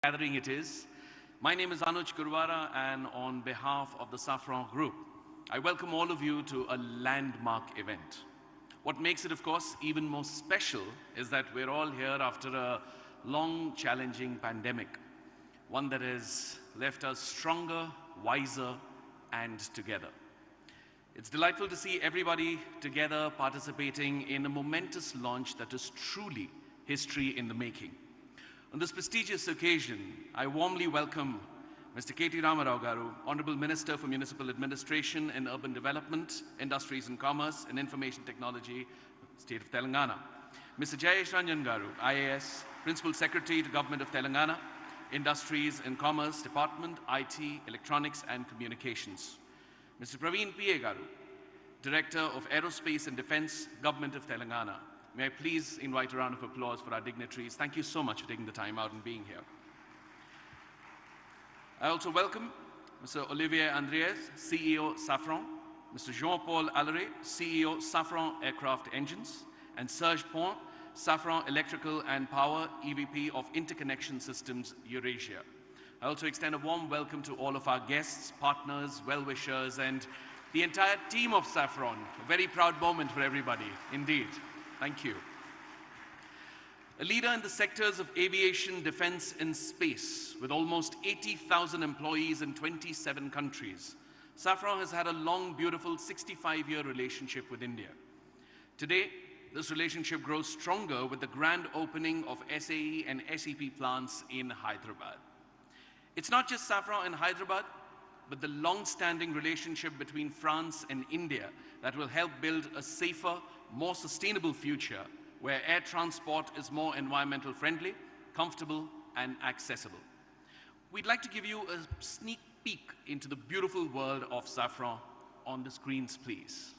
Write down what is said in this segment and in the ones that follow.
gathering it is. My name is Anuj Kurwara, and on behalf of the SAFRAN Group, I welcome all of you to a landmark event. What makes it, of course, even more special is that we're all here after a long, challenging pandemic, one that has left us stronger, wiser, and together. It's delightful to see everybody together participating in a momentous launch that is truly history in the making. On this prestigious occasion, I warmly welcome Mr. KTR Garu, Honorable Minister for Municipal Administration and Urban Development, Industries and Commerce and Information Technology, State of Telangana. Mr. Jayesh Ranjan Garu, IAS, Principal Secretary to Government of Telangana, Industries and Commerce Department, IT, Electronics and Communications. Mr. Praveen P.A. Garu, Director of Aerospace and Defense, Government of Telangana. May I please invite a round of applause for our dignitaries. Thank you so much for taking the time out and being here. I also welcome Mr. Olivier Andriès, CEO SAFRAN, Mr. Jean-Paul Alleray, CEO SAFRAN Aircraft Engines, and Serge Pont, SAFRAN Electrical and Power, EVP of Interconnection Systems, Eurasia. I also extend a warm welcome to all of our guests, partners, well-wishers, and the entire team of SAFRAN. A very proud moment for everybody, indeed. Thank you. A leader in the sectors of aviation, defense, and space, with almost 80,000 employees in 27 countries, SAFRAN has had a long, beautiful 65-year relationship with India. Today, this relationship grows stronger with the grand opening of SAE and SEP plants in Hyderabad. It's not just SAFRAN in Hyderabad, but the long-standing relationship between France and India that will help build a safer, more sustainable future where air transport is more environmental friendly, comfortable, and accessible. We'd like to give you a sneak peek into the beautiful world of SAFRAN on the screens, please.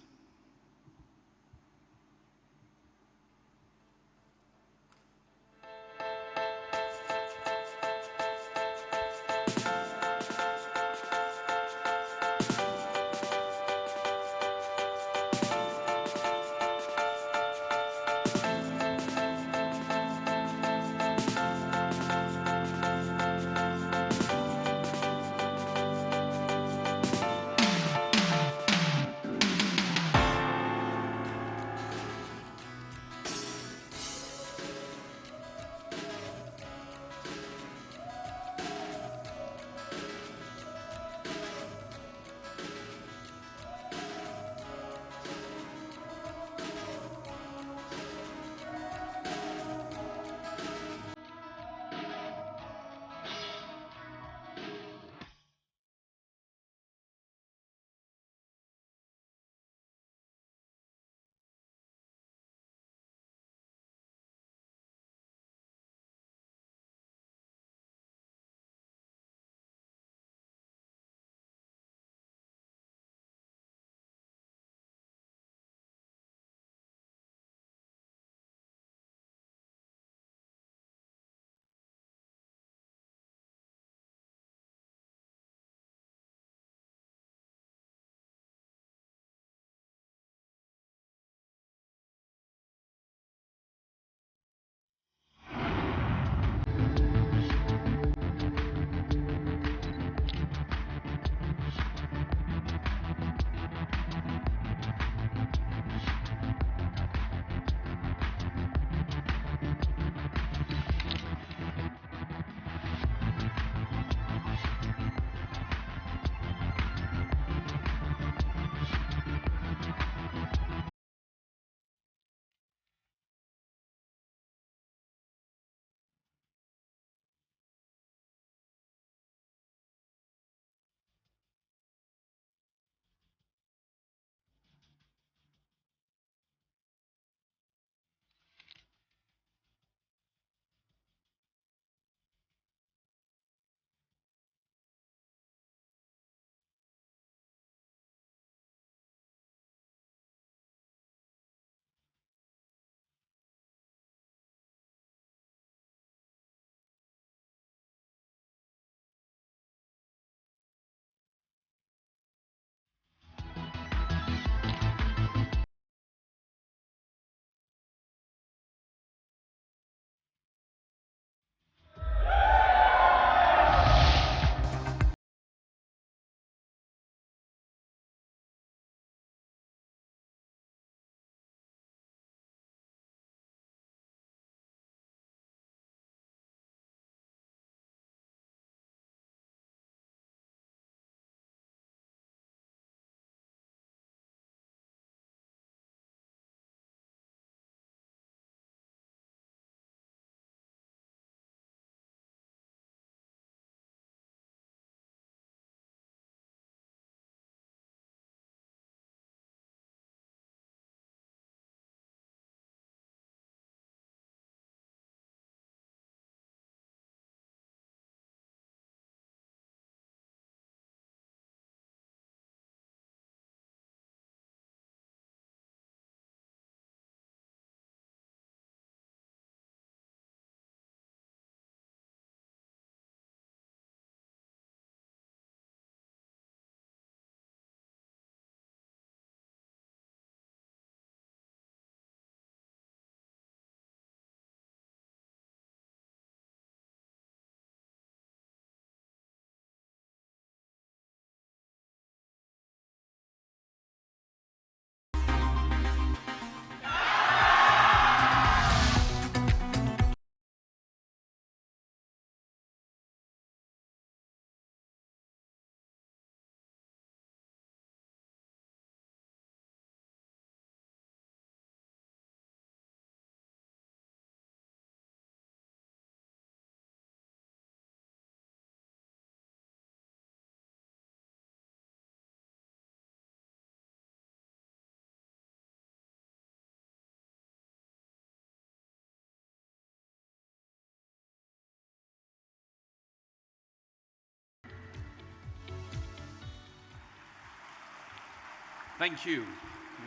Thank you.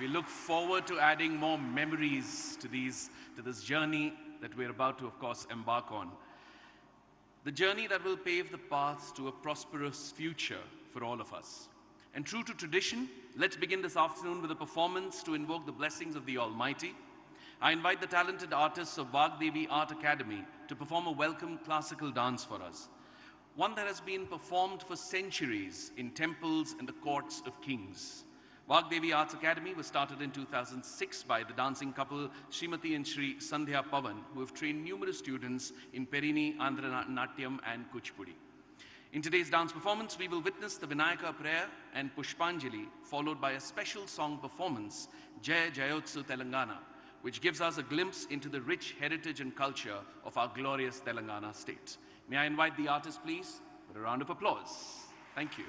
We look forward to adding more memories to this journey that we're about to, of course, embark on. The journey that will pave the path to a prosperous future for all of us. And true to tradition, let's begin this afternoon with a performance to invoke the blessings of the Almighty. I invite the talented artists of Vagdevi Art Academy to perform a welcome classical dance for us. One that has been performed for centuries in temples and the courts of kings. Vagdevi Arts Academy was started in 2006 by the dancing couple Srimati and Shri Sandhya Pavan, who have trained numerous students in Perini, Andhra Natyam and Kuchipudi. In today's dance performance, we will witness the Vinayaka prayer and Pushpanjali, followed by a special song performance, Jaya Jayotsu Telangana, which gives us a glimpse into the rich heritage and culture of our glorious Telangana state. May I invite the artists, please, for a round of applause. Thank you.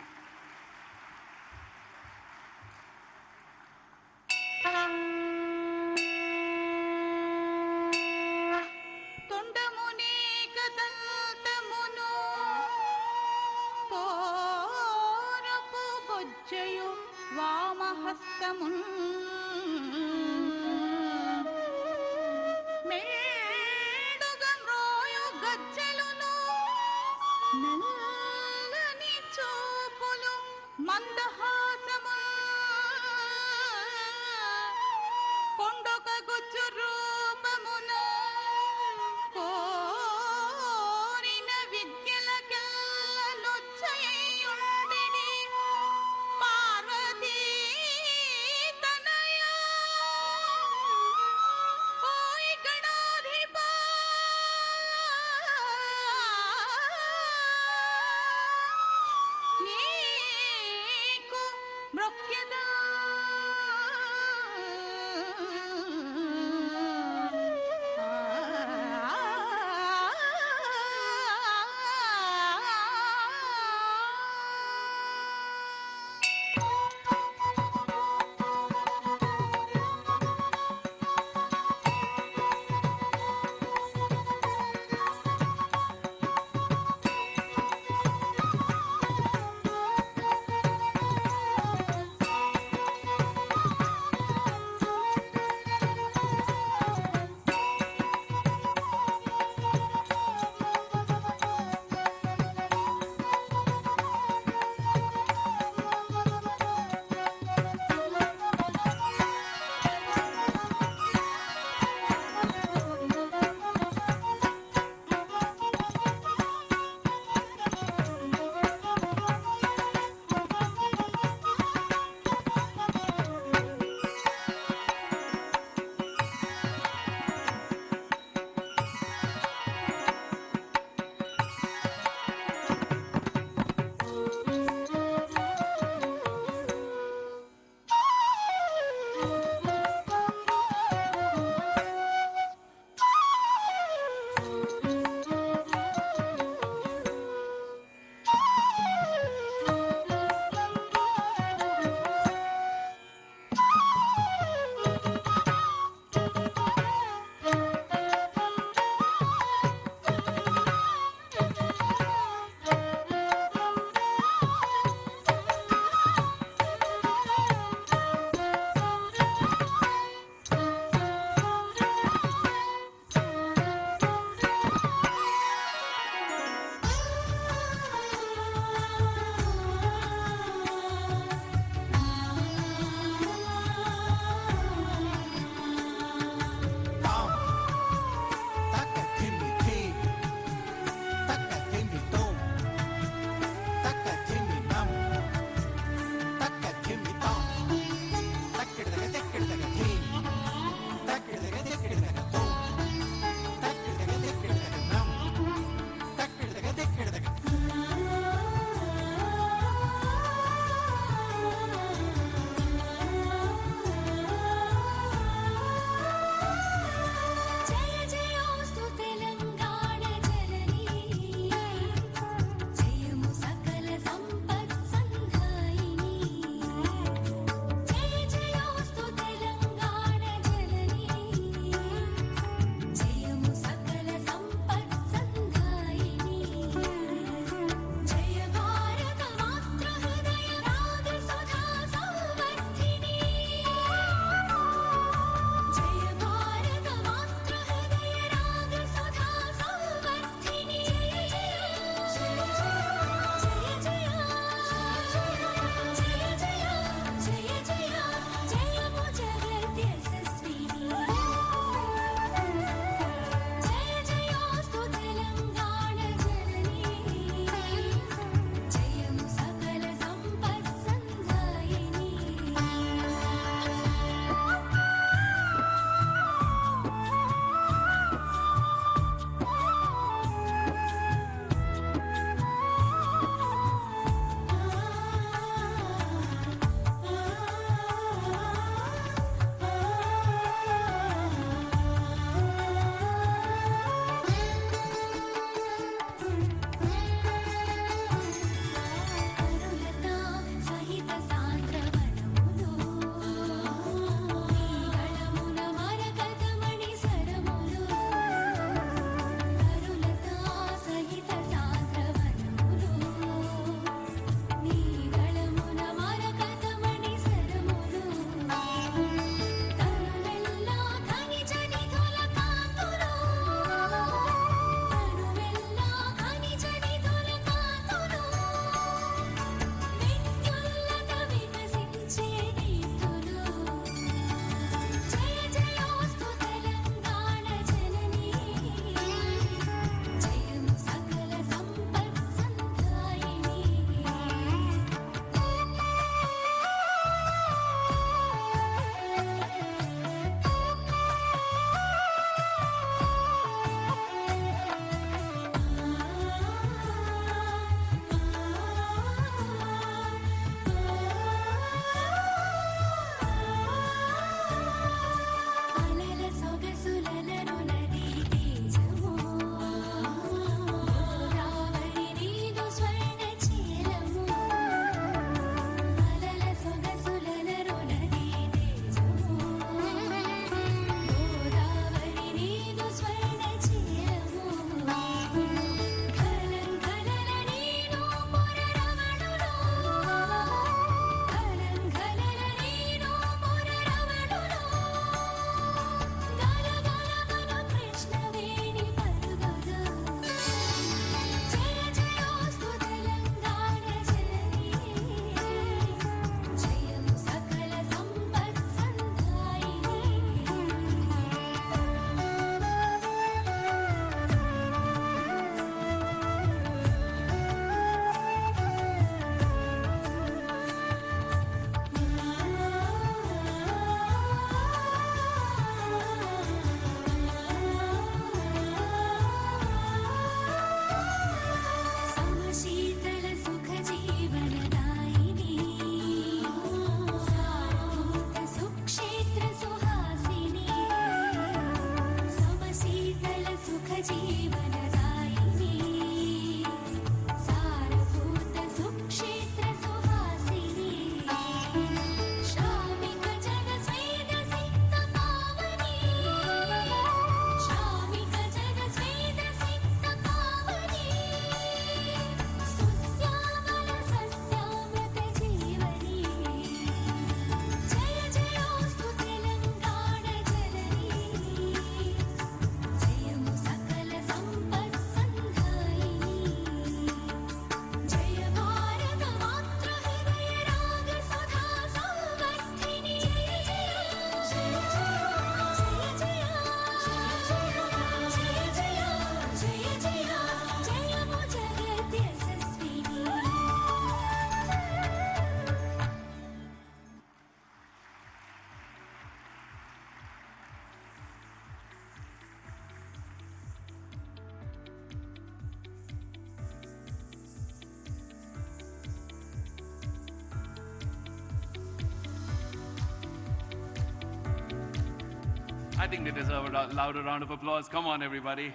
I think they deserve a louder round of applause. Come on, everybody.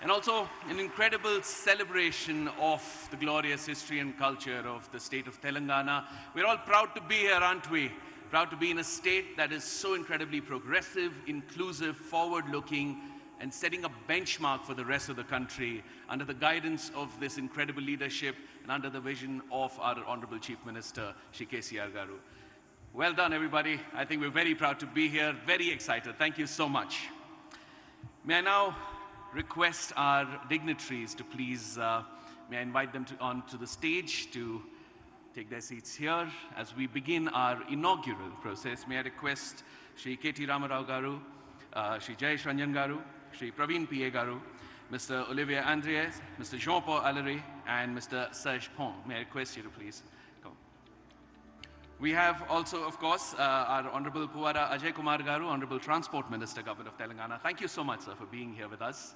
And also an incredible celebration of the glorious history and culture of the state of Telangana. We're all proud to be here, aren't we? Proud to be in a state that is so incredibly progressive, inclusive, forward-looking, and setting a benchmark for the rest of the country under the guidance of this incredible leadership and under the vision of our Honorable Chief Minister, Shri KTR Garu. Well done, everybody. I think we're very proud to be here, very excited. Thank you so much. May I now request our dignitaries to please, may I invite them onto the stage to take their seats here as we begin our inaugural process. May I request Shri K.T. Ramarao Garu, Shri Jayesh Ranjan Garu, Shri Praveen P.A. Garu, Mr. Olivier Andries, Mr. Jean-Paul Allery, and Mr. Serge Pont. May I request you to please come. We have also, of course, our Honorable Puwara Ajay Kumar Garu, Honorable Transport Minister, Government of Telangana. Thank you so much, sir, for being here with us.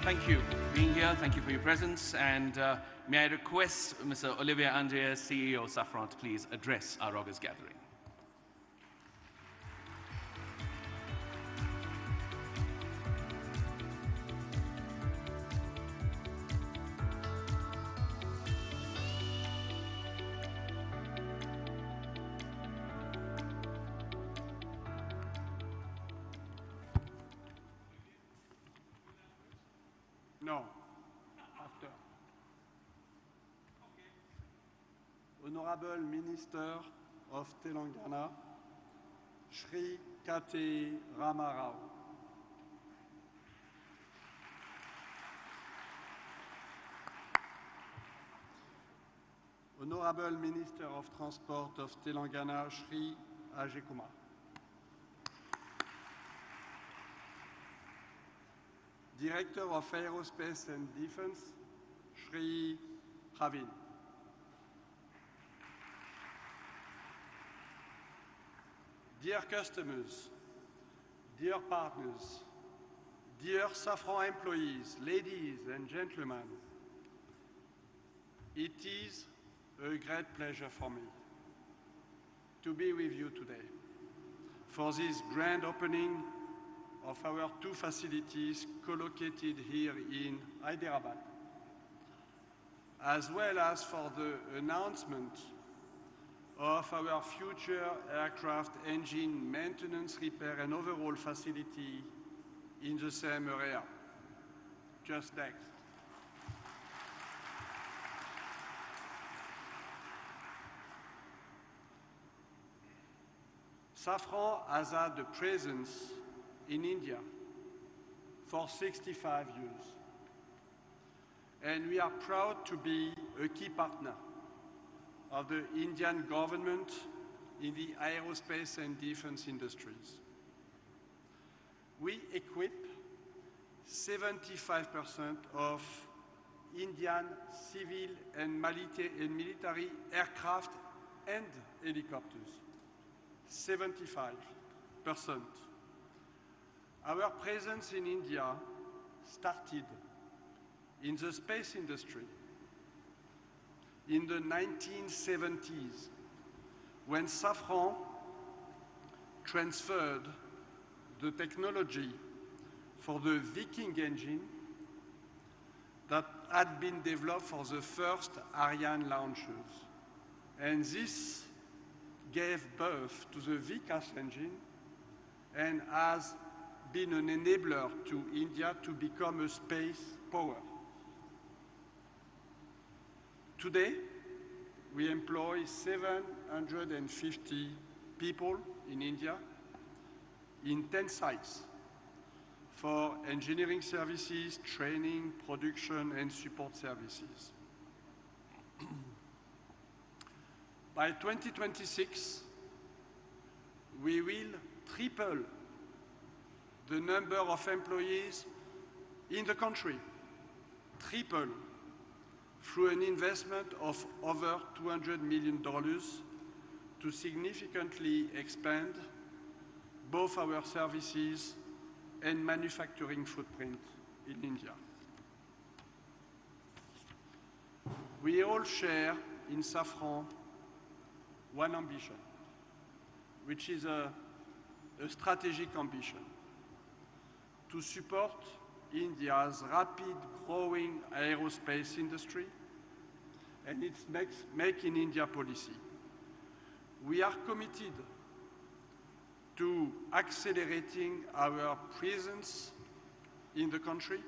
Thank you for being here. Thank you for your presence. And may I request Mr. Olivier Andries, CEO of SAFRAN, to please address our August gathering. No, after. Honorable Minister of Telangana, Shri KTR Ramarao. Honorable Minister of Transport of Telangana, Shri Ajay Kumar. Director of Aerospace and Defense, Shri Praveen. Dear customers, dear partners, dear SAFRAN employees, ladies and gentlemen, it is a great pleasure for me to be with you today for this grand opening of our two facilities co-located here in Hyderabad, as well as for the announcement of our future aircraft engine maintenance, repair and overhaul facility in the same area, just next. SAFRAN has had a presence in India for 65 years. And we are proud to be a key partner of the Indian government in the aerospace and defense industries. We equip 75% of Indian civil and military aircraft and helicopters. 75%. Our presence in India started in the space industry in the 1970s when SAFRAN transferred the technology for the Viking engine that had been developed for the first Ariane launchers. And this gave birth to the Vikas engine and has been an enabler to India to become a space power. Today, we employ 750 people in India in 10 sites for engineering services, training, production, and support services. By 2026, we will triple the number of employees in the country, triple, through an investment of over $200 million to significantly expand both our services and manufacturing footprint in India. We all share in SAFRAN one ambition, which is a strategic ambition to support India's rapid growing aerospace industry and its Make in India policy. We are committed to accelerating our presence in the country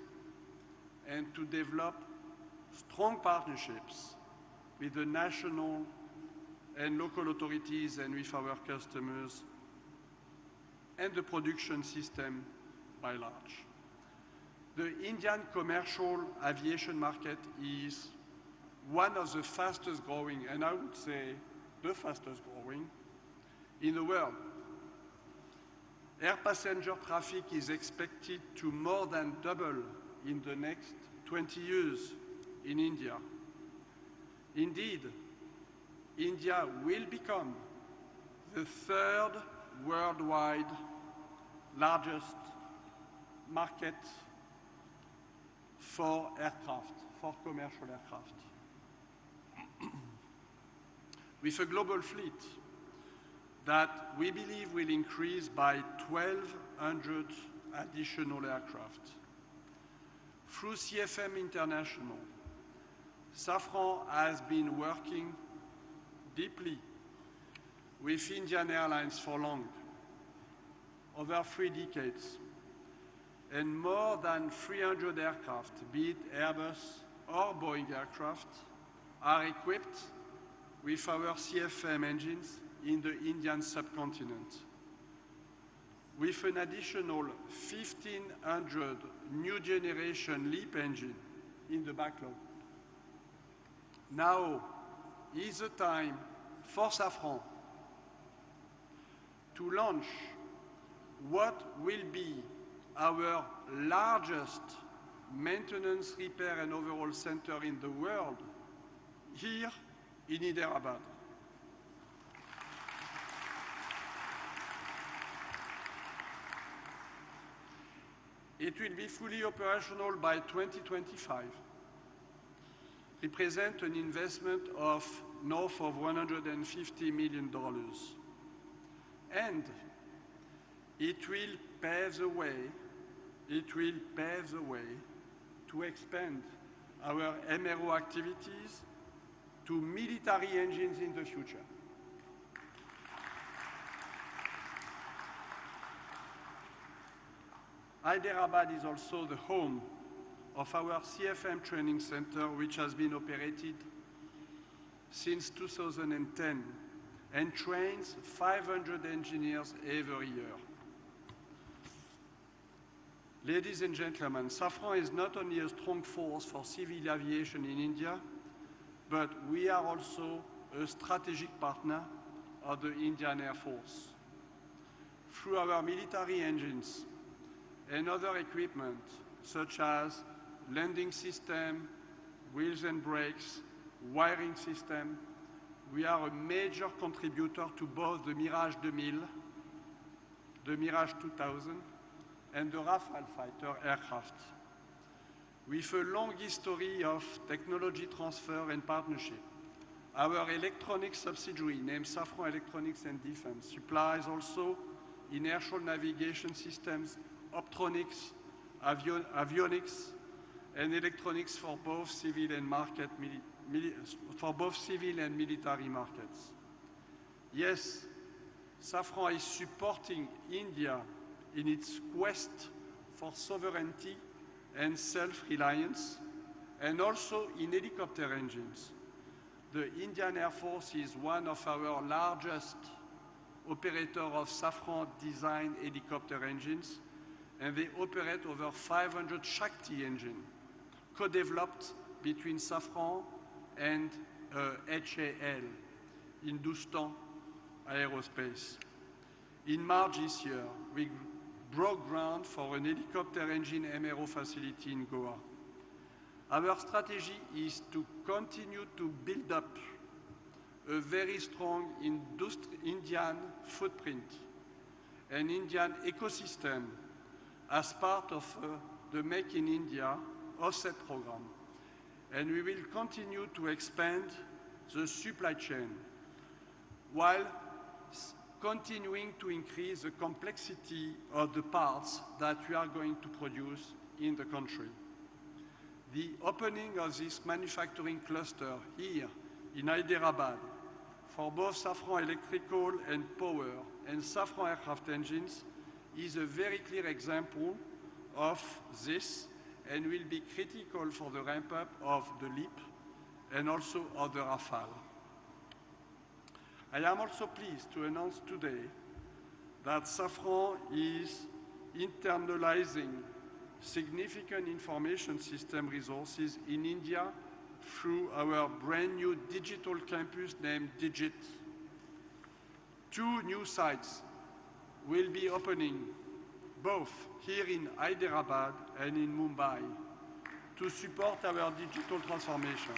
and to develop strong partnerships with the national and local authorities and with our customers and the production system by large. The Indian commercial aviation market is one of the fastest growing, and I would say the fastest growing, in the world. Air passenger traffic is expected to more than double in the next 20 years in India. Indeed, India will become the third worldwide largest market for aircraft, for commercial aircraft. With a global fleet that we believe will increase by 1,200 additional aircraft. Through CFM International, SAFRAN has been working deeply with Indian Airlines for long, over 3 decades, and more than 300 aircraft, be it Airbus or Boeing aircraft, are equipped with our CFM engines in the Indian subcontinent, with an additional 1,500 new generation LEAP engine in the backlog. Now is the time for SAFRAN to launch what will be our largest maintenance, repair, and overhaul center in the world, here in Hyderabad. It will be fully operational by 2025, represent an investment of north of $150 million. And it will pave the way, to expand our MRO activities to military engines in the future. Hyderabad is also the home of our CFM training center, which has been operated since 2010 and trains 500 engineers every year. Ladies and gentlemen, SAFRAN is not only a strong force for civil aviation in India, but we are also a strategic partner of the Indian Air Force. Through our military engines and other equipment, such as landing system, wheels and brakes, wiring system, we are a major contributor to both the Mirage 2000, the Mirage 2000, and the Rafale fighter aircraft. With a long history of technology transfer and partnership, our electronics subsidiary, named SAFRAN Electronics and Defense, supplies also inertial navigation systems, optronics, avionics, and electronics for both civil and military markets. Yes, SAFRAN is supporting India in its quest for sovereignty and self-reliance, and also in helicopter engines. The Indian Air Force is one of our largest operator of SAFRAN design helicopter engines, and they operate over 500 Shakti engines, co-developed between SAFRAN and HAL, Hindustan Aerospace. In March this year, we broke ground for an helicopter engine MRO facility in Goa. Our strategy is to continue to build up a very strong Indian footprint, an Indian ecosystem as part of the Make in India offset program. And we will continue to expand the supply chain while continuing to increase the complexity of the parts that we are going to produce in the country. The opening of this manufacturing cluster here in Hyderabad for both SAFRAN Electrical and Power and SAFRAN Aircraft Engines is a very clear example of this and will be critical for the ramp-up of the LEAP and also of the Rafale. I am also pleased to announce today that SAFRAN is internalizing significant information system resources in India through our brand new digital campus named Digit. 2 new sites will be opening both here in Hyderabad and in Mumbai to support our digital transformation.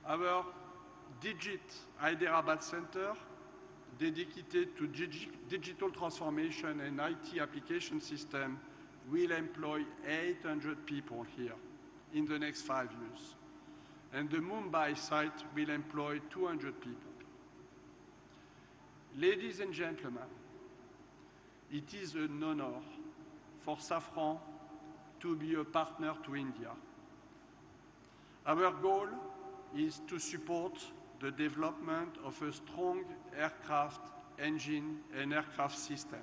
Our Digit Hyderabad Center, dedicated to digital transformation and IT application system, will employ 800 people here in the next 5 years. And the Mumbai site will employ 200 people. Ladies and gentlemen, it is an honor for SAFRAN to be a partner to India. Our goal is to support the development of a strong aircraft engine and aircraft system.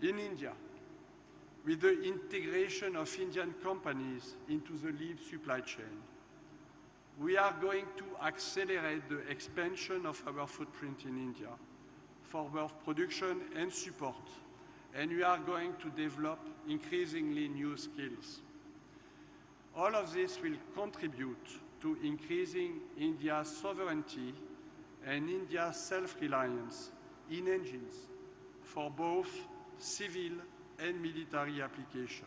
In India, with the integration of Indian companies into the LEAP supply chain, we are going to accelerate the expansion of our footprint in India for both production and support, and we are going to develop increasingly new skills. All of this will contribute to increasing India's sovereignty and India's self-reliance in engines for both civil and military application.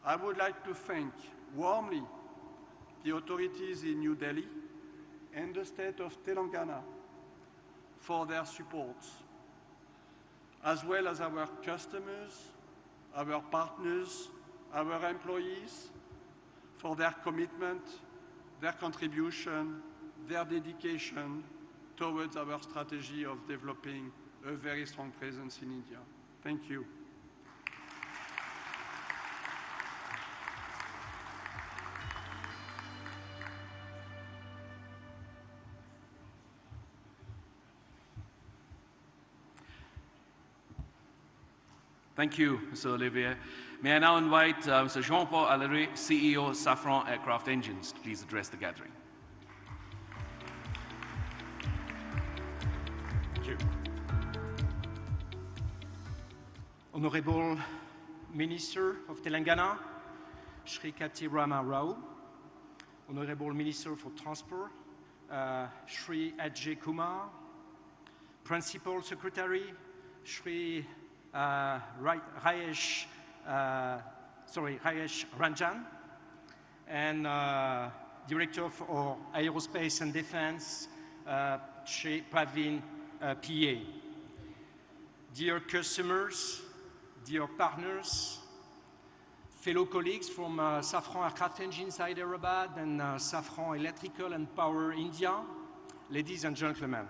I would like to thank warmly the authorities in New Delhi and the state of Telangana for their support, as well as our customers, our partners, our employees, for their commitment, their contribution, their dedication towards our strategy of developing a very strong presence in India. Thank you. Thank you, Mr. Olivier. May I now invite Mr. Jean-Paul Allery, CEO, SAFRAN Aircraft Engines, to please address the gathering. Thank you. Honorable Minister of Telangana, Shri KTR Rao, Honorable Minister for Transport, Shri Ajay Kumar, Principal Secretary, Shri Rajesh Ranjan, and Director for Aerospace and Defense, Shri Praveen PA. Dear customers, dear partners, fellow colleagues from SAFRAN Aircraft Engines Hyderabad and SAFRAN Electrical and Power India, ladies and gentlemen.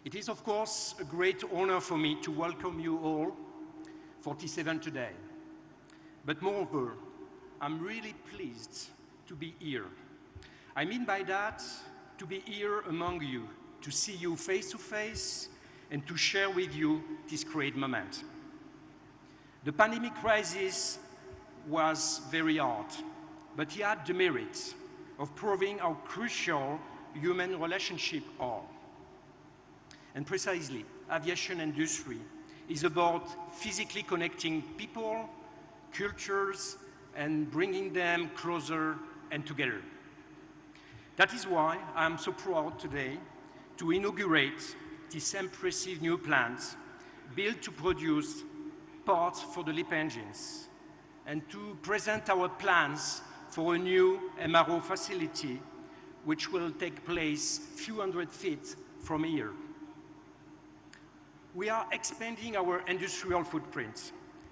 It is, of course, a great honor for me to welcome you all, 47 today. But moreover, I'm really pleased to be here. I mean by that, to be here among you, to see you face to face, and to share with you this great moment. The pandemic crisis was very hard, but it had the merit of proving how crucial human relationships are. And precisely, aviation industry is about physically connecting people, cultures, and bringing them closer and together. That is why I'm so proud today to inaugurate this impressive new plant built to produce parts for the LEAP engines and to present our plans for a new MRO facility which will take place a few hundred feet from here. We are expanding our industrial footprint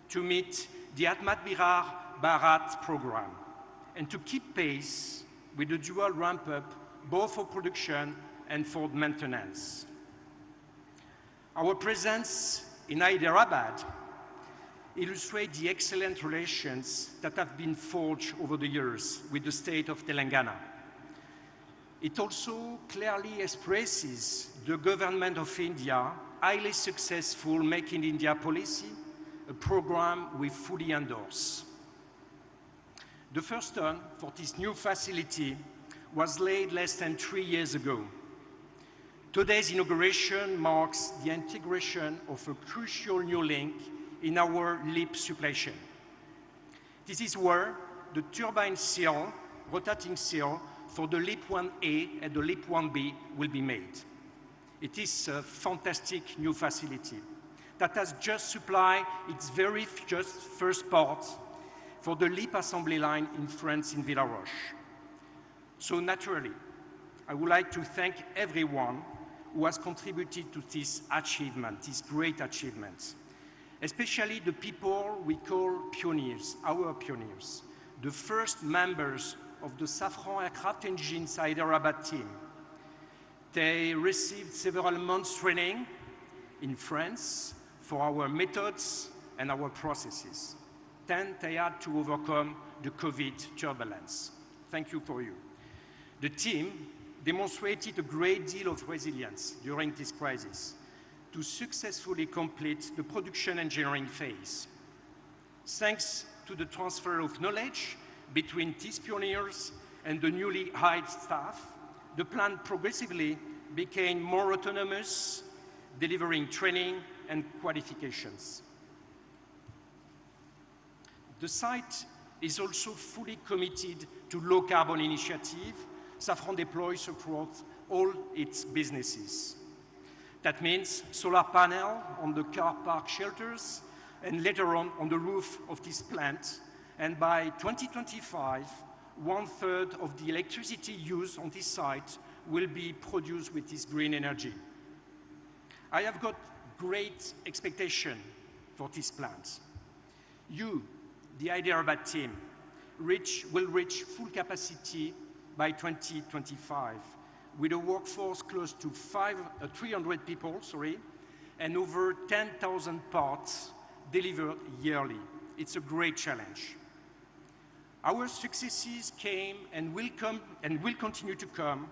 to meet the Atmat Bharat program and to keep pace with the dual ramp-up both for production and for maintenance. Our presence in Hyderabad illustrates the excellent relations that have been forged over the years with the state of Telangana. It also clearly expresses the government of India highly successful Make in India policy, a program we fully endorse. The first stone for this new facility was laid less than 3 years ago. Today's inauguration marks the integration of a crucial new link in our LEAP supply chain. This is where the turbine seal, rotating seal, for the LEAP 1A and the LEAP 1B will be made. It is a fantastic new facility that has just supplied its very first part for the LEAP assembly line in France in Villaroche. So naturally, I would like to thank everyone who has contributed to this achievement, this great achievement, especially the people we call pioneers, our pioneers, the first members of the SAFRAN aircraft engines Hyderabad team. They received several months training in France for our methods and our processes. Then they had to overcome the COVID turbulence. Thank you for you. The team demonstrated a great deal of resilience during this crisis to successfully complete the production engineering phase. Thanks to the transfer of knowledge between these pioneers and the newly hired staff, the plant progressively became more autonomous, delivering training and qualifications. The site is also fully committed to low-carbon initiative SAFRAN deploys across all its businesses. That means solar panel on the car park shelters and later on the roof of this plant. And by 2025, 1/3 of the electricity used on this site will be produced with this green energy. I have got great expectation for this plant. You, the Hyderabad team, will reach full capacity by 2025 with a workforce close to 300 people, and over 10,000 parts delivered yearly. It's a great challenge. Our successes came and will continue to come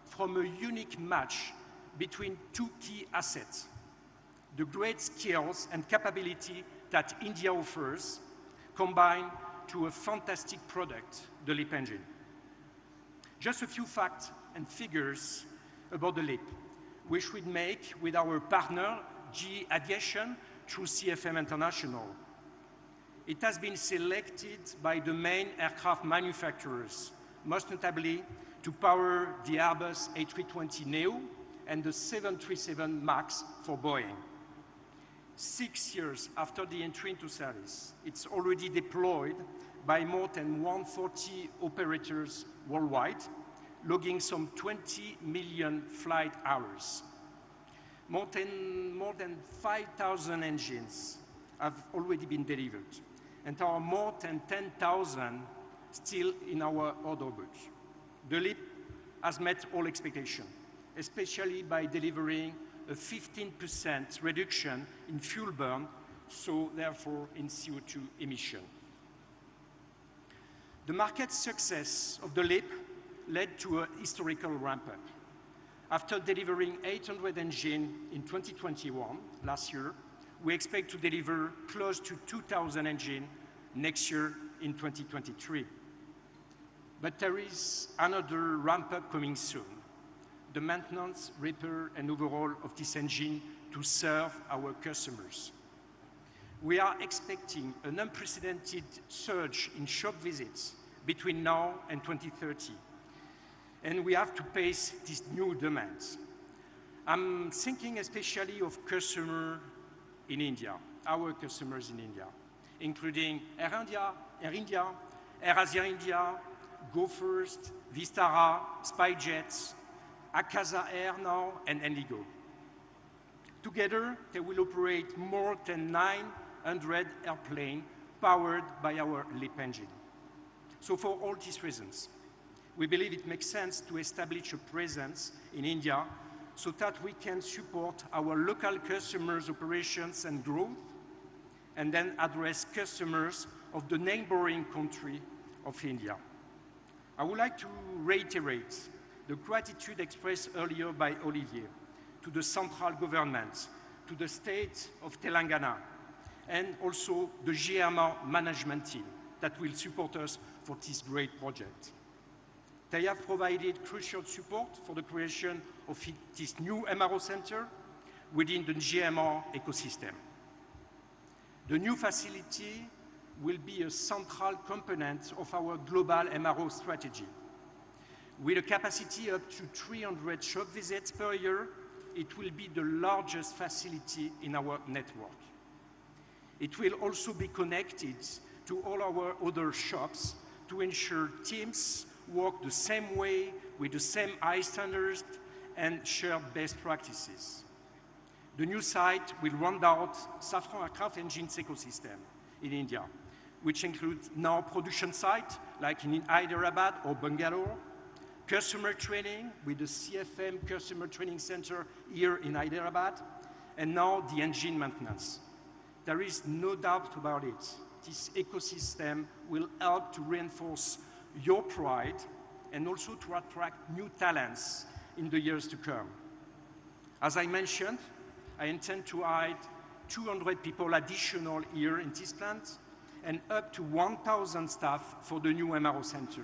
from a unique match between two key assets: the great skills and capability that India offers, combined to a fantastic product, the LEAP engine. Just a few facts and figures about the LEAP, which we make with our partner, GE Aviation, through CFM International. It has been selected by the main aircraft manufacturers, most notably to power the Airbus A320neo and the 737 MAX for Boeing. 6 years after the entry into service, it's already deployed by more than 140 operators worldwide, logging some 20 million flight hours. More than 5,000 engines have already been delivered, and there are more than 10,000 still in our order book. The LEAP has met all expectations, especially by delivering a 15% reduction in fuel burn, so therefore in CO2 emission. The market success of the LEAP led to a historical ramp-up. After delivering 800 engines in 2021, last year, we expect to deliver close to 2,000 engines next year in 2023. But there is another ramp-up coming soon, the maintenance, repair, and overhaul of this engine to serve our customers. We are expecting an unprecedented surge in shop visits between now and 2030, and we have to face these new demands. I'm thinking especially of customers in India, our customers in India, including Air India, Air Asia India, Go First, Vistara, SpiceJet, Akasa Air now, and Enligo. Together, they will operate more than 900 airplanes powered by our LEAP engine. So for all these reasons, we believe it makes sense to establish a presence in India so that we can support our local customers' operations and growth, and then address customers of the neighboring country of India. I would like to reiterate the gratitude expressed earlier by Olivier to the central government, to the state of Telangana, and also the GMR management team that will support us for this great project. They have provided crucial support for the creation of this new MRO center within the GMR ecosystem. The new facility will be a central component of our global MRO strategy. With a capacity up to 300 shop visits per year, it will be the largest facility in our network. It will also be connected to all our other shops to ensure teams work the same way with the same high standards and share best practices. The new site will round out SAFRAN aircraft engines ecosystem in India, which includes now production sites like in Hyderabad or Bangalore, customer training with the CFM Customer Training Center here in Hyderabad, and now the engine maintenance. There is no doubt about it. This ecosystem will help to reinforce your pride and also to attract new talents in the years to come. As I mentioned, I intend to hire 200 people additional here in this plant and up to 1,000 staff for the new MRO center.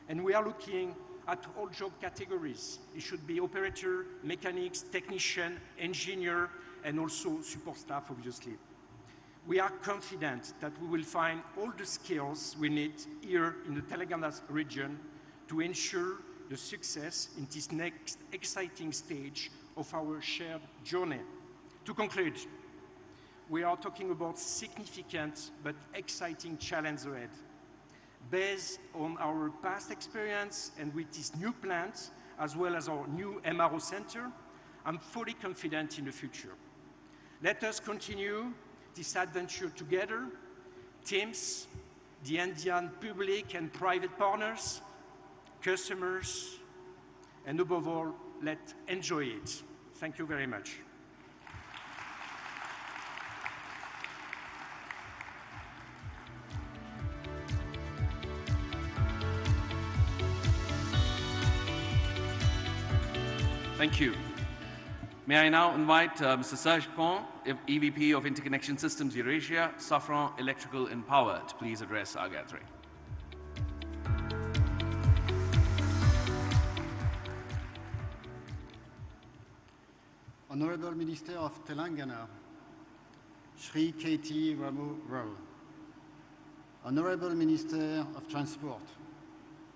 And we are looking at all job categories. It should be operator, mechanics, technician, engineer, and also support staff, obviously. We are confident that we will find all the skills we need here in the Telangana region to ensure the success in this next exciting stage of our shared journey. To conclude, we are talking about significant but exciting challenges ahead. Based on our past experience and with this new plant, as well as our new MRO center, I'm fully confident in the future. Let us continue this adventure together, teams, the Indian public and private partners, customers, and above all, let's enjoy it. Thank you very much. Thank you. May I now invite Mr. Serge Pont, EVP of Interconnection Systems Eurasia, SAFRAN Electrical and Power, to please address our gathering. Honorable Minister of Telangana, Shri KT Ramu Rao. Honorable Minister of Transport,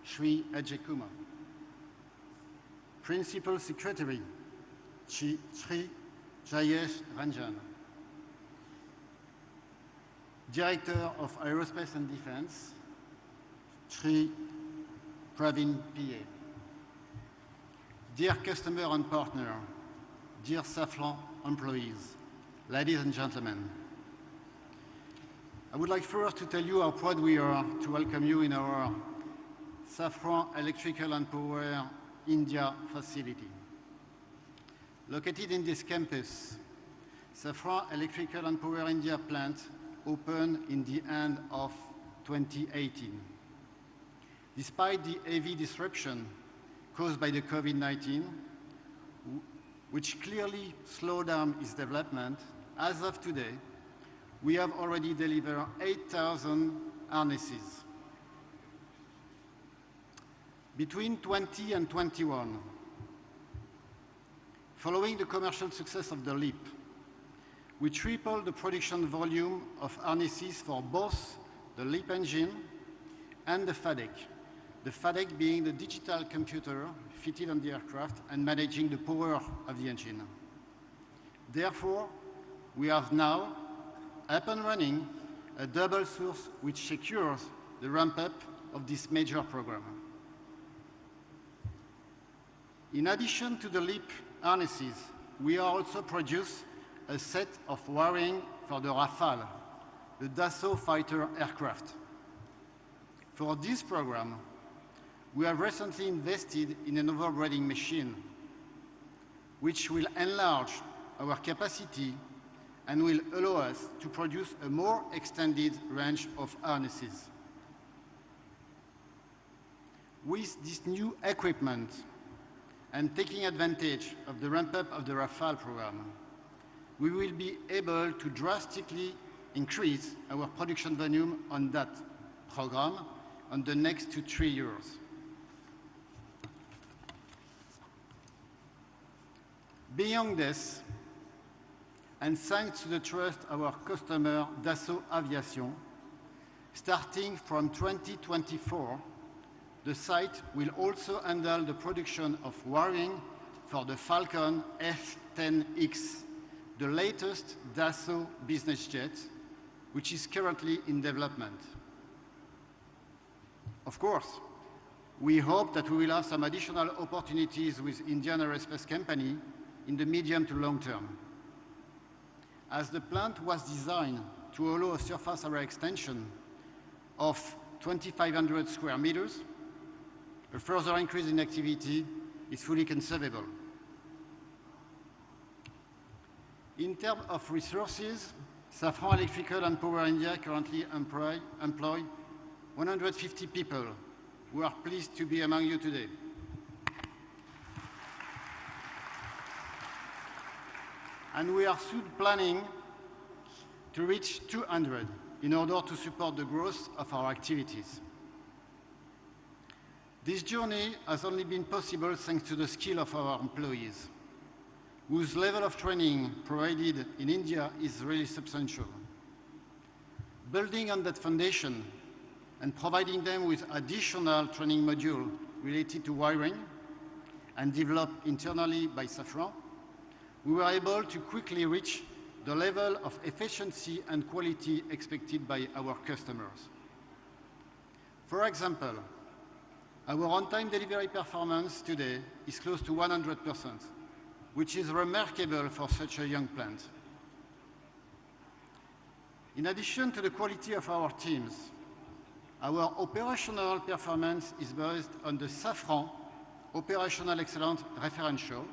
Shri Ajay Kumar. Principal Secretary, Shri Jayesh Ranjan. Director of Aerospace and Defense, Shri Praveen P.A. Dear customer and partner, dear SAFRAN employees, ladies and gentlemen, I would like first to tell you how proud we are to welcome you in our SAFRAN Electrical and Power India facility. Located in this campus, SAFRAN Electrical and Power India plant opened in the end of 2018. Despite the heavy disruption caused by the COVID-19, which clearly slowed down its development, as of today, we have already delivered 8,000 harnesses. Between 20 and 21, following the commercial success of the LEAP, we tripled the production volume of harnesses for both the LEAP engine and the FADEC being the digital computer fitted on the aircraft and managing the power of the engine. Therefore, we have now, up and running, a double source which secures the ramp-up of this major program. In addition to the LEAP harnesses, we also produce a set of wiring for the Rafale, the Dassault fighter aircraft. For this program, we have recently invested in an overbreeding machine, which will enlarge our capacity and will allow us to produce a more extended range of harnesses. With this new equipment and taking advantage of the ramp-up of the Rafale program, we will be able to drastically increase our production volume on that program on the next 2 to 3 years. Beyond this, and thanks to the trust of our customer Dassault Aviation, starting from 2024, the site will also handle the production of wiring for the Falcon F-10X, the latest Dassault business jet, which is currently in development. Of course, we hope that we will have some additional opportunities with Indian Aerospace Company in the medium to long term. As the plant was designed to allow a surface area extension of 2,500 square meters, a further increase in activity is fully conceivable. In terms of resources, Safran Electrical and Power India currently employ 150 people who are pleased to be among you today. And we are soon planning to reach 200 in order to support the growth of our activities. This journey has only been possible thanks to the skill of our employees, whose level of training provided in India is really substantial. Building on that foundation and providing them with additional training modules related to wiring and developed internally by Safran, we were able to quickly reach the level of efficiency and quality expected by our customers. For example, our on-time delivery performance today is close to 100%, which is remarkable for such a young plant. In addition to the quality of our teams, our operational performance is based on the Safran Operational Excellence Referential,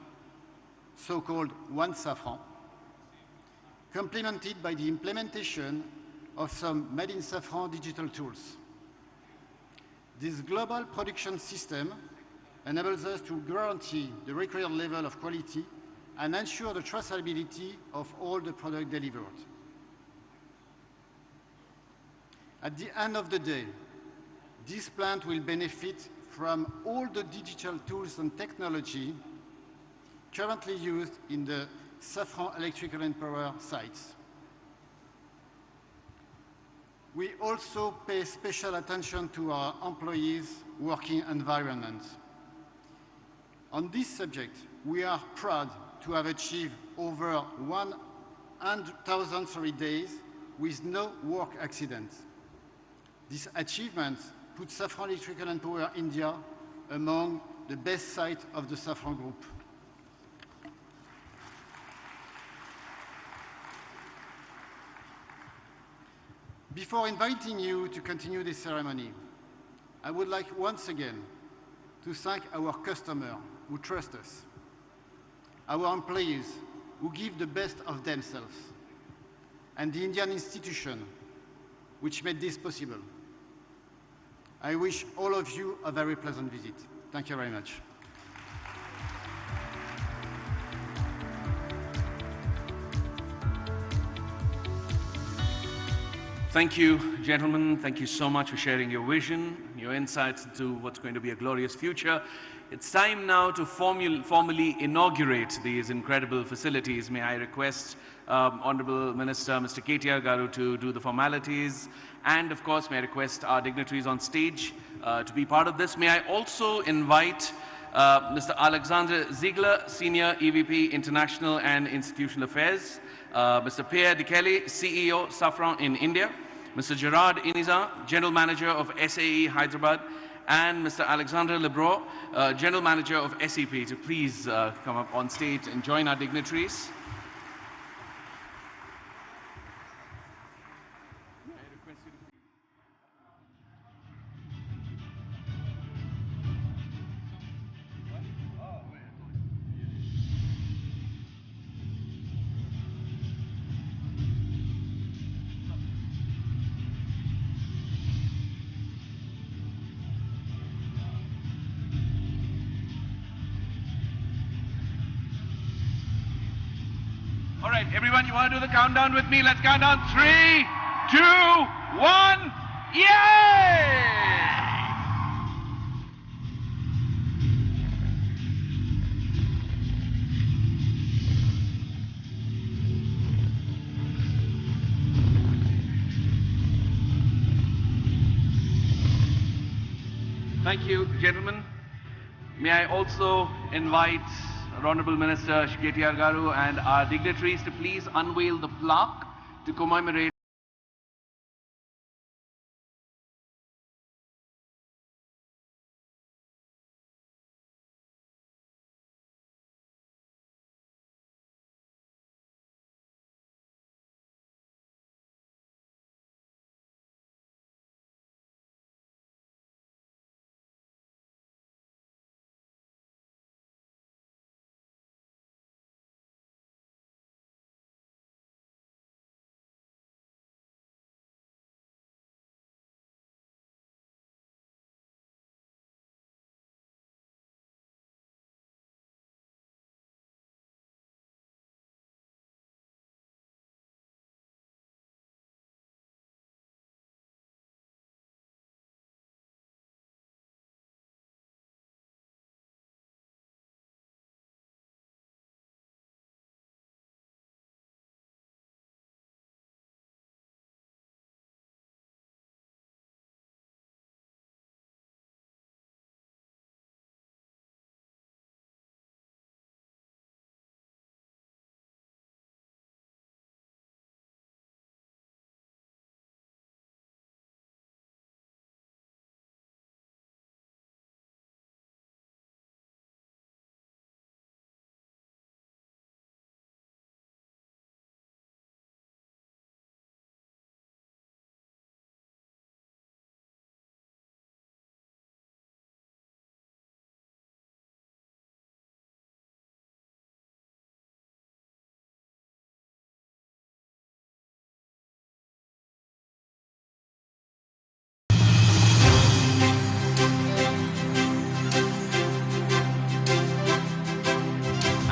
so-called One Safran, complemented by the implementation of some Made in Safran digital tools. This global production system enables us to guarantee the required level of quality and ensure the traceability of all the product delivered. At the end of the day, this plant will benefit from all the digital tools and technology currently used in the Safran Electrical and Power sites. We also pay special attention to our employees' working environment. On this subject, we are proud to have achieved over 100,000 days with no work accidents. This achievement puts Safran Electrical and Power India among the best sites of the Safran Group. Before inviting you to continue this ceremony, I would like once again to thank our customers who trust us, our employees who give the best of themselves, and the Indian institution which made this possible. I wish all of you a very pleasant visit. Thank you very much. Thank you, gentlemen. Thank you so much for sharing your vision, your insights into what's going to be a glorious future. It's time now to formally inaugurate these incredible facilities. May I request Honorable Minister Mr. KTR Garu to do the formalities, and of course may I request our dignitaries on stage to be part of this. May I also invite Mr. Alexander Ziegler, Senior EVP International and Institutional Affairs, Mr. Pierre Dikeli, CEO SAFRAN in India, Mr. Gerard Iniza, General Manager of SAE Hyderabad, and Mr. Alexander Lebro, General Manager of SEP, to please come up on stage and join our dignitaries. All right, everyone, you want to do the countdown with me? Let's count down. 3, 2, 1. Yay! Thank you, gentlemen. May I also invite our Honorable Minister KTR Garu and our dignitaries to please unveil the plaque to commemorate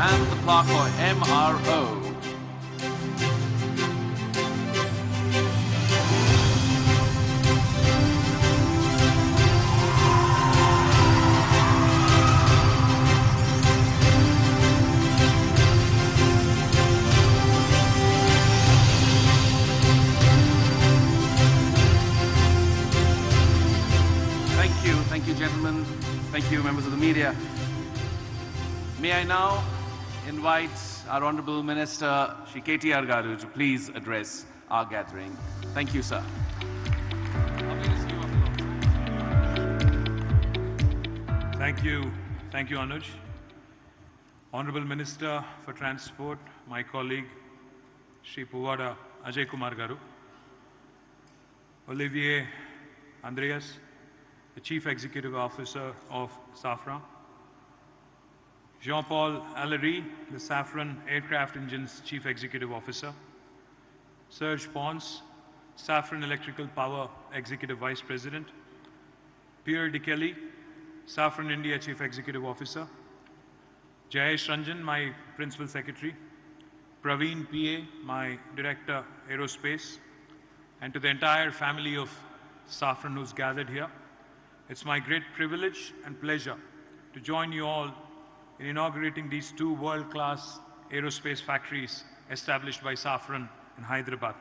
and the plaque for MRO. Thank you, gentlemen. Thank you, members of the media. May I now invite our Honorable Minister, Shri KTR Garu, to please address our gathering. Thank you, sir. Thank you, Anuj. Honorable Minister for Transport, my colleague, Shri Puvada Ajay Kumar Garu, Olivier Andreas, the Chief Executive Officer of SAFRAN, Jean-Paul Allery, the SAFRAN Aircraft Engines Chief Executive Officer, Serge Pons, SAFRAN Electrical Power Executive Vice President, Pierre Dikeli, SAFRAN India Chief Executive Officer, Jayesh Ranjan, my Principal Secretary, Praveen P.A., my Director, Aerospace, and to the entire family of SAFRAN who's gathered here. It's my great privilege and pleasure to join you all in inaugurating these two world-class aerospace factories established by SAFRAN in Hyderabad.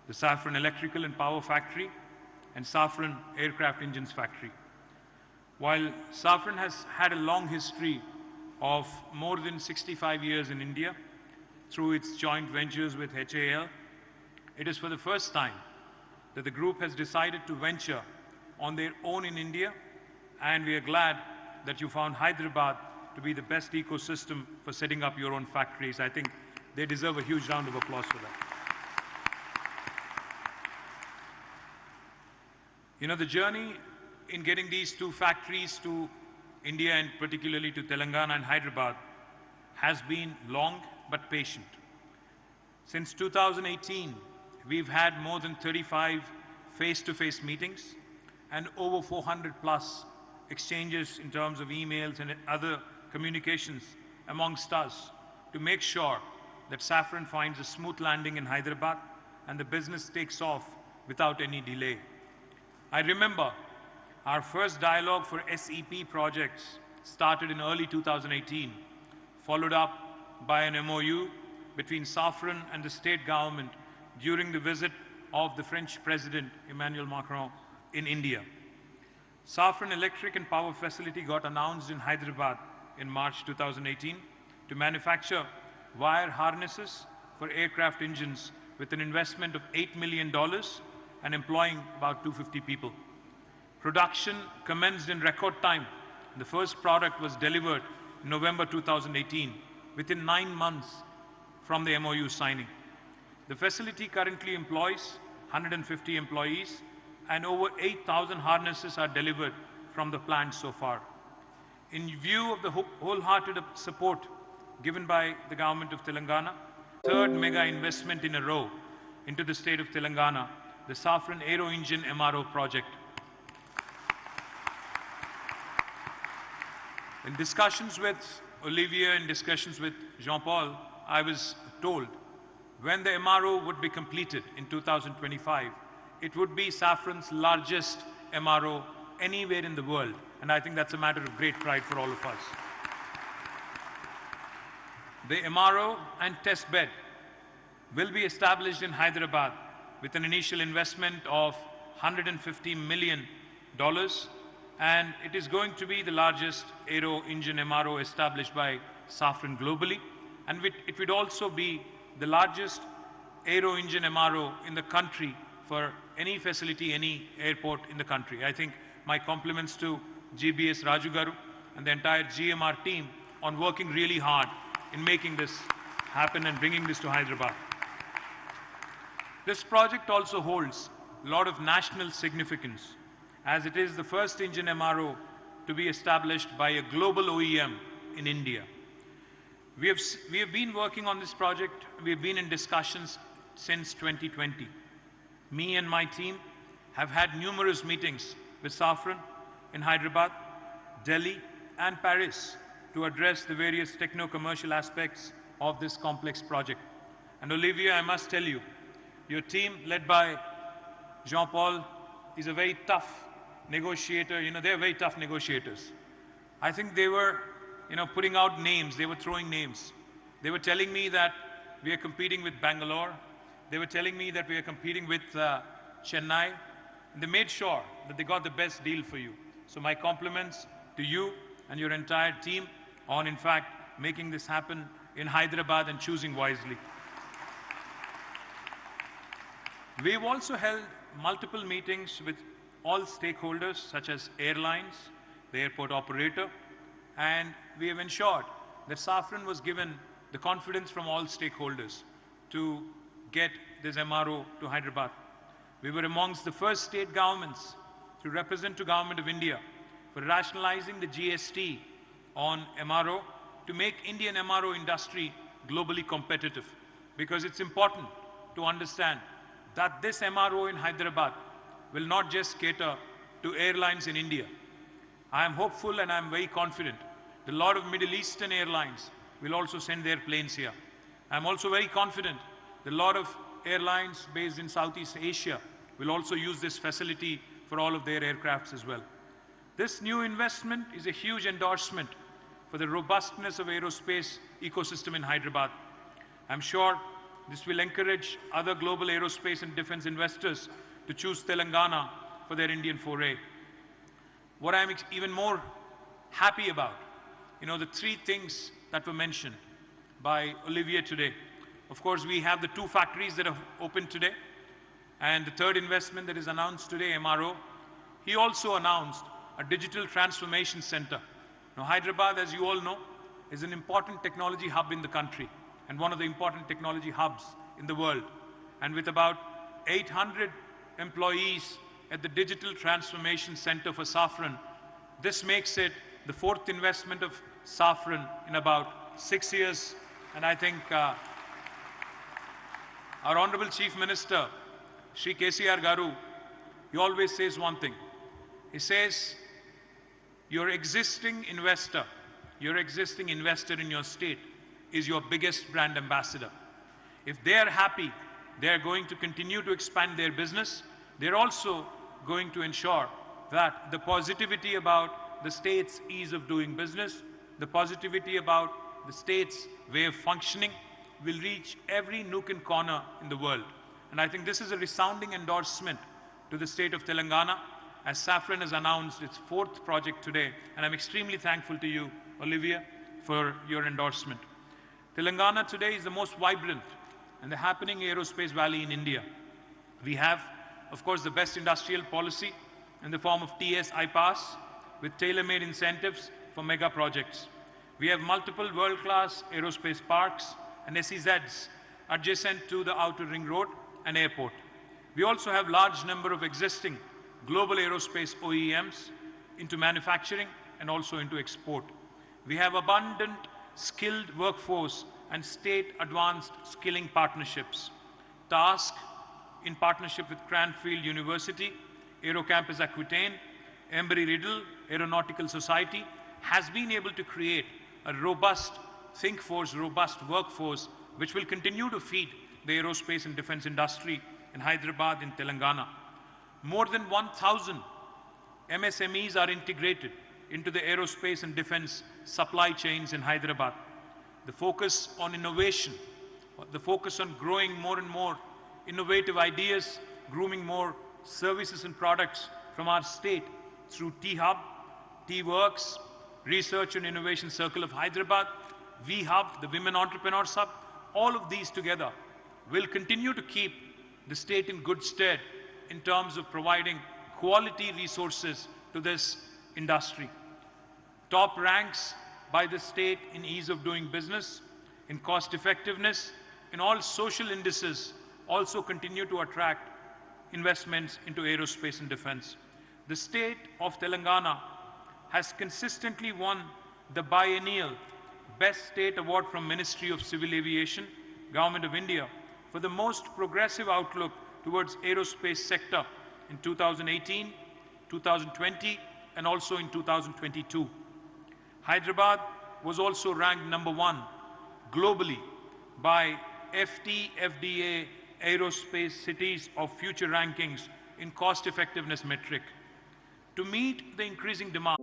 The SAFRAN Electrical and Power Factory and SAFRAN Aircraft Engines Factory. While SAFRAN has had a long history of more than 65 years in India through its joint ventures with HAL, it is for the first time that the group has decided to venture on their own in India, and we are glad that you found Hyderabad to be the best ecosystem for setting up your own factories. I think they deserve a huge round of applause for that. You know, the journey in getting these two factories to India and particularly to Telangana and Hyderabad has been long but patient. Since 2018, we've had more than 35 face-to-face meetings and over 400 plus exchanges in terms of emails and other communications amongst us to make sure that SAFRAN finds a smooth landing in Hyderabad and the business takes off without any delay. I remember our first dialogue for SEP projects started in early 2018, followed up by an MOU between SAFRAN and the state government during the visit of the French President Emmanuel Macron in India. SAFRAN Electric and Power Facility got announced in Hyderabad in March 2018 to manufacture wire harnesses for aircraft engines with an investment of $8 million and employing about 250 people. Production commenced in record time. The first product was delivered in November 2018, within 9 months from the MOU signing. The facility currently employs 150 employees and over 8,000 harnesses are delivered from the plant so far. In view of the wholehearted support given by the government of Telangana, third mega investment in a row into the state of Telangana, the SAFRAN Aero Engine MRO project. In discussions with Olivier and discussions with Jean-Paul, I was told when the MRO would be completed in 2025, it would be SAFRAN's largest MRO anywhere in the world. And I think that's a matter of great pride for all of us. The MRO and test bed will be established in Hyderabad with an initial investment of $150 million, and it is going to be the largest aero engine MRO established by SAFRAN globally, and it would also be the largest aero engine MRO in the country for any facility, any airport in the country. I think my compliments to GBS Raju Garu and the entire GMR team on working really hard in making this happen and bringing this to Hyderabad. This project also holds a lot of national significance, as it is the first engine MRO to be established by a global OEM in India. We have been working on this project, we have been in discussions since 2020. Me and my team have had numerous meetings with SAFRAN in Hyderabad, Delhi, and Paris to address the various techno-commercial aspects of this complex project. And Olivier, I must tell you, your team led by Jean-Paul is a very tough negotiator. You know, they're very tough negotiators. I think they were, putting out names, they were throwing names. They were telling me that we are competing with Bangalore. They were telling me that we are competing with Chennai. And they made sure that they got the best deal for you. So my compliments to you and your entire team on, in fact, making this happen in Hyderabad and choosing wisely. We've also held multiple meetings with all stakeholders, such as airlines, the airport operator, and we have ensured that SAFRAN was given the confidence from all stakeholders to get this MRO to Hyderabad. We were amongst the first state governments to represent to Government of India for rationalizing the GST on MRO to make Indian MRO industry globally competitive, because it's important to understand that this MRO in Hyderabad will not just cater to airlines in India. I am hopeful and I am very confident that a lot of Middle Eastern airlines will also send their planes here. I am also very confident that a lot of airlines based in Southeast Asia will also use this facility for all of their aircrafts as well. This new investment is a huge endorsement for the robustness of aerospace ecosystem in Hyderabad. I'm sure this will encourage other global aerospace and defense investors to choose Telangana for their Indian foray. What I'm even more happy about, the three things that were mentioned by Olivier today. Of course, we have the 2 factories that have opened today, and the third investment that is announced today, MRO. He also announced a digital transformation center. Now, Hyderabad, as you all know, is an important technology hub in the country and one of the important technology hubs in the world. And with about 800 employees at the Digital Transformation Center for SAFRAN, this makes it the 4th investment of SAFRAN in about 6 years. And I think our Honorable Chief Minister, Shri KTR Garu, he always says one thing. He says, your existing investor in your state is your biggest brand ambassador. If they are happy, they are going to continue to expand their business. They're also going to ensure that the positivity about the state's ease of doing business, the positivity about the state's way of functioning will reach every nook and corner in the world. And I think this is a resounding endorsement to the state of Telangana, as SAFRAN has announced its 4th project today. And I'm extremely thankful to you, Olivia, for your endorsement. Telangana today is the most vibrant and the happening aerospace valley in India. We have, of course, the best industrial policy in the form of TS IPAS with tailor-made incentives for mega projects. We have multiple world-class aerospace parks and SEZs adjacent to the outer ring road and airport. We also have large number of existing global aerospace OEMs into manufacturing and also into export. We have abundant skilled workforce and state advanced skilling partnerships. TASK, in partnership with Cranfield University, Aerocampus Aquitaine, Embry-Riddle Aeronautical Society, has been able to create a robust thinkforce, robust workforce, which will continue to feed the aerospace and defense industry in Hyderabad and Telangana. More than 1,000 MSMEs are integrated into the aerospace and defense supply chains in Hyderabad. The focus on innovation, the focus on growing more and more innovative ideas, grooming more services and products from our state through T-Hub, T-Works, Research and Innovation Circle of Hyderabad, V-Hub, the Women Entrepreneurs Hub, all of these together will continue to keep the state in good stead in terms of providing quality resources to this industry. Top ranks by the state in ease of doing business, in cost effectiveness, in all social indices also continue to attract investments into aerospace and defense. The state of Telangana has consistently won the biennial Best State Award from Ministry of Civil Aviation, Government of India, for the most progressive outlook towards aerospace sector in 2018, 2020, and also in 2022. Hyderabad was also ranked #1 globally by FDA Aerospace Cities of Future rankings in cost effectiveness metric. To meet the increasing demand